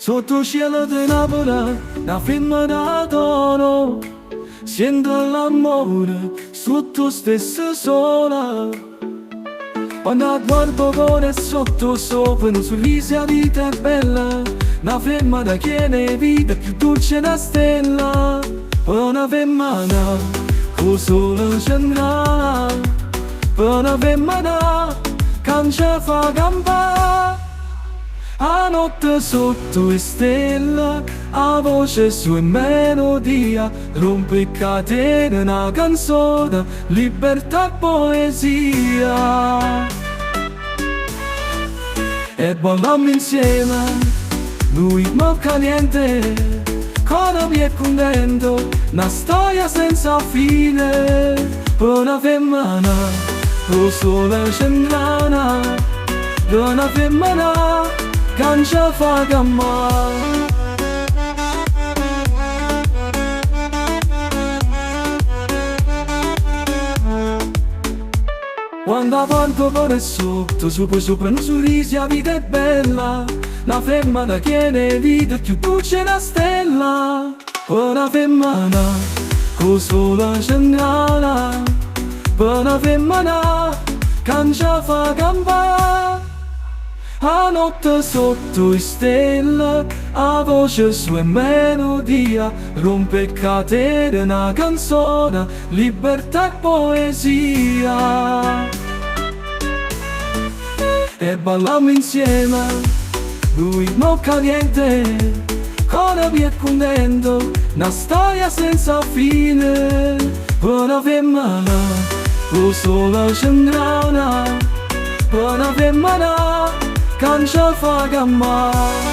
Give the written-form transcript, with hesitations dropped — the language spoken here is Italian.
Sotto cielo di Napoli, una femmina d'oro, sento l'amore sotto stesso sole. Quando guardo cuore sotto sopra, un sorriso a vita è bella, una femmina che ne vita più dolce una stella. Una femmina, con sole centrale, una femmina, che non ci fa campare. A notte sotto le stelle, a voce sua melodia, rompe catene una canzone, libertà e poesia. E balliamo insieme, lui manca niente, cuore mio è contento, una storia senza fine. Una femmina, con sole centrale, una femmina, che non ci fa cammare. Quando porto cuore sotto, sopra un sorriso, la vita è bella. Una femmina che ne vita più dolce una stella. Una femmina, con sole centrale, una femmina, che non ci fa campare. A notte sotto le stelle, a voce sua melodia, rompe catene una canzone, libertà e poesia. E balliamo insieme, lui manca niente, cuore mio è contento, una storia senza fine. Una femmina, con sole centrale, una femmina, che non ci fa cammare.